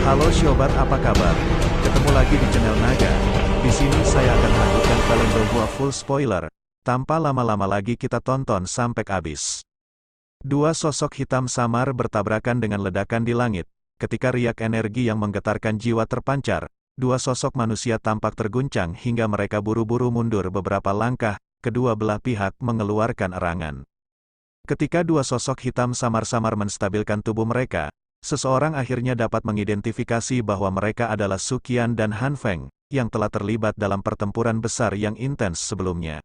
Halo Sobat, apa kabar? Ketemu lagi di channel Naga. Di sini saya akan melanjutkan film Dohua full spoiler. Tanpa lama-lama lagi kita tonton sampai habis. Dua sosok hitam samar bertabrakan dengan ledakan di langit. Ketika riak energi yang menggetarkan jiwa terpancar, dua sosok manusia tampak terguncang hingga mereka buru-buru mundur beberapa langkah, kedua belah pihak mengeluarkan erangan. Ketika dua sosok hitam samar-samar menstabilkan tubuh mereka, seseorang akhirnya dapat mengidentifikasi bahwa mereka adalah Su Qian dan Han Feng, yang telah terlibat dalam pertempuran besar yang intens sebelumnya.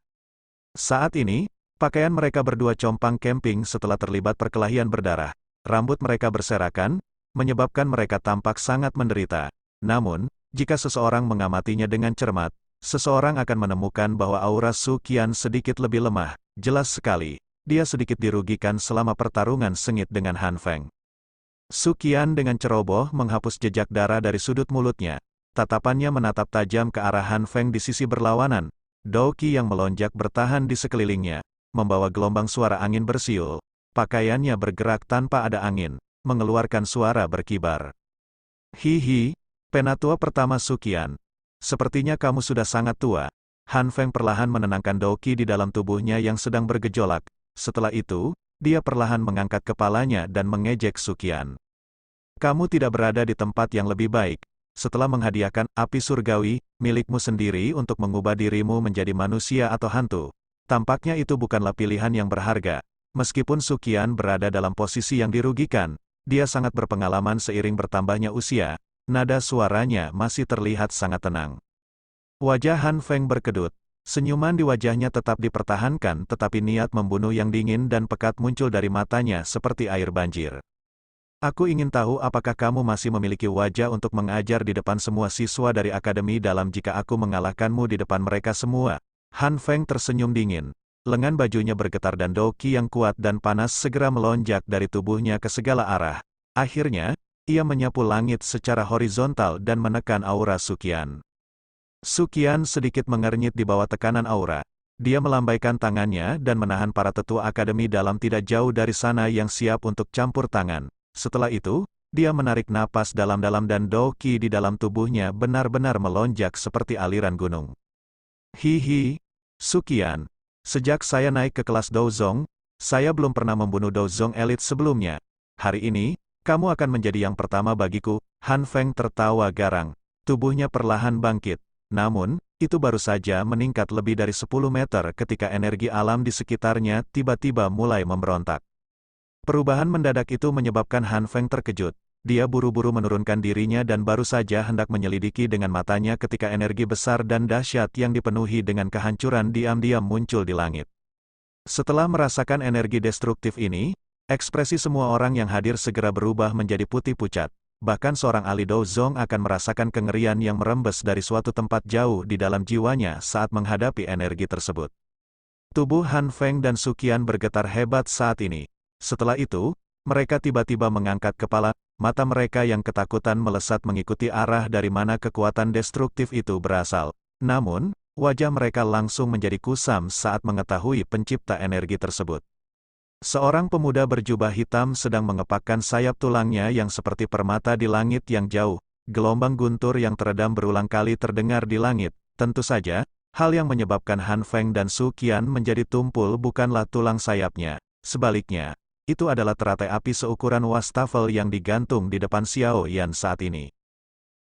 Saat ini, pakaian mereka berdua compang camping setelah terlibat perkelahian berdarah. Rambut mereka berserakan, menyebabkan mereka tampak sangat menderita. Namun, jika seseorang mengamatinya dengan cermat, seseorang akan menemukan bahwa aura Su Qian sedikit lebih lemah. Jelas sekali, dia sedikit dirugikan selama pertarungan sengit dengan Han Feng. Su Qian dengan ceroboh menghapus jejak darah dari sudut mulutnya. Tatapannya menatap tajam ke arah Han Feng di sisi berlawanan. Dao Qi yang melonjak bertahan di sekelilingnya, membawa gelombang suara angin bersiul. Pakaiannya bergerak tanpa ada angin, mengeluarkan suara berkibar. Hihi, penatua pertama Su Qian. Sepertinya kamu sudah sangat tua. Han Feng perlahan menenangkan Dao Qi di dalam tubuhnya yang sedang bergejolak. Setelah itu, dia perlahan mengangkat kepalanya dan mengejek Su Qian. Kamu tidak berada di tempat yang lebih baik. Setelah menghadiahkan api surgawi milikmu sendiri untuk mengubah dirimu menjadi manusia atau hantu, tampaknya itu bukanlah pilihan yang berharga. Meskipun Su Qian berada dalam posisi yang dirugikan, dia sangat berpengalaman seiring bertambahnya usia. Nada suaranya masih terlihat sangat tenang. Wajah Han Feng berkedut. Senyuman di wajahnya tetap dipertahankan, tetapi niat membunuh yang dingin dan pekat muncul dari matanya seperti air banjir. Aku ingin tahu apakah kamu masih memiliki wajah untuk mengajar di depan semua siswa dari akademi dalam jika aku mengalahkanmu di depan mereka semua. Han Feng tersenyum dingin. Lengan bajunya bergetar dan Dao Qi yang kuat dan panas segera melonjak dari tubuhnya ke segala arah. Akhirnya, ia menyapu langit secara horizontal dan menekan aura Su Qian. Su Qian sedikit mengernyit di bawah tekanan aura. Dia melambaikan tangannya dan menahan para tetua akademi dalam tidak jauh dari sana yang siap untuk campur tangan. Setelah itu, dia menarik napas dalam-dalam dan Dao Qi di dalam tubuhnya benar-benar melonjak seperti aliran gunung. Hihi, Su Qian. Sejak saya naik ke kelas Douzong, saya belum pernah membunuh Douzong elit sebelumnya. Hari ini, kamu akan menjadi yang pertama bagiku. Han Feng tertawa garang. Tubuhnya perlahan bangkit. Namun, itu baru saja meningkat lebih dari 10 meter ketika energi alam di sekitarnya tiba-tiba mulai memberontak. Perubahan mendadak itu menyebabkan Han Feng terkejut. Dia buru-buru menurunkan dirinya dan baru saja hendak menyelidiki dengan matanya ketika energi besar dan dahsyat yang dipenuhi dengan kehancuran diam-diam muncul di langit. Setelah merasakan energi destruktif ini, ekspresi semua orang yang hadir segera berubah menjadi putih pucat. Bahkan seorang ahli Douzong akan merasakan kengerian yang merembes dari suatu tempat jauh di dalam jiwanya saat menghadapi energi tersebut. Tubuh Han Feng dan Su Qian bergetar hebat saat ini. Setelah itu, mereka tiba-tiba mengangkat kepala, mata mereka yang ketakutan melesat mengikuti arah dari mana kekuatan destruktif itu berasal. Namun, wajah mereka langsung menjadi kusam saat mengetahui pencipta energi tersebut. Seorang pemuda berjubah hitam sedang mengepakkan sayap tulangnya yang seperti permata di langit yang jauh. Gelombang guntur yang teredam berulang kali terdengar di langit. Tentu saja, hal yang menyebabkan Han Feng dan Su Qian menjadi tumpul bukanlah tulang sayapnya. Sebaliknya, itu adalah teratai api seukuran wastafel yang digantung di depan Xiao Yan saat ini.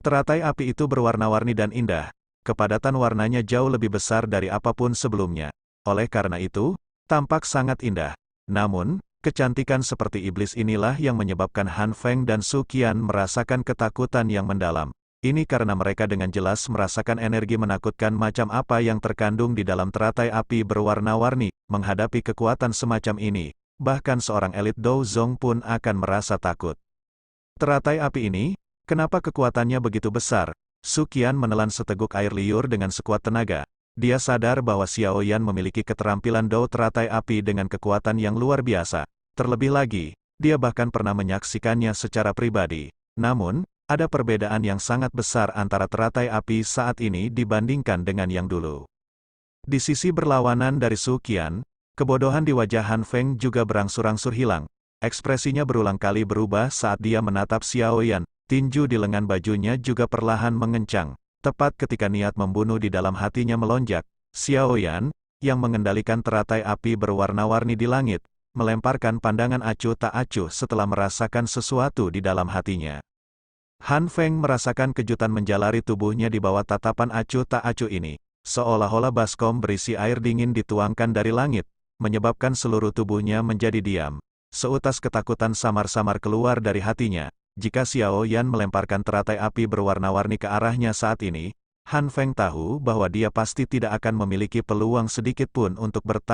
Teratai api itu berwarna-warni dan indah. Kepadatan warnanya jauh lebih besar dari apapun sebelumnya. Oleh karena itu, tampak sangat indah. Namun, kecantikan seperti iblis inilah yang menyebabkan Han Feng dan Su Qian merasakan ketakutan yang mendalam. Ini karena mereka dengan jelas merasakan energi menakutkan macam apa yang terkandung di dalam teratai api berwarna-warni. Menghadapi kekuatan semacam ini, bahkan seorang elit Douzong pun akan merasa takut. Teratai api ini, kenapa kekuatannya begitu besar? Su Qian menelan seteguk air liur dengan sekuat tenaga. Dia sadar bahwa Xiao Yan memiliki keterampilan dao teratai api dengan kekuatan yang luar biasa. Terlebih lagi, dia bahkan pernah menyaksikannya secara pribadi. Namun, ada perbedaan yang sangat besar antara teratai api saat ini dibandingkan dengan yang dulu. Di sisi berlawanan dari Su Qian, kebodohan di wajah Han Feng juga berangsur-angsur hilang. Ekspresinya berulang kali berubah saat dia menatap Xiao Yan. Tinju di lengan bajunya juga perlahan mengencang. Tepat ketika niat membunuh di dalam hatinya melonjak, Xiao Yan, yang mengendalikan teratai api berwarna-warni di langit, melemparkan pandangan acuh tak acuh setelah merasakan sesuatu di dalam hatinya. Han Feng merasakan kejutan menjalari tubuhnya di bawah tatapan acuh tak acuh ini, seolah-olah baskom berisi air dingin dituangkan dari langit, menyebabkan seluruh tubuhnya menjadi diam. Seutas ketakutan samar-samar keluar dari hatinya. Jika Xiao Yan melemparkan teratai api berwarna-warni ke arahnya saat ini, Han Feng tahu bahwa dia pasti tidak akan memiliki peluang sedikit pun untuk bertahan.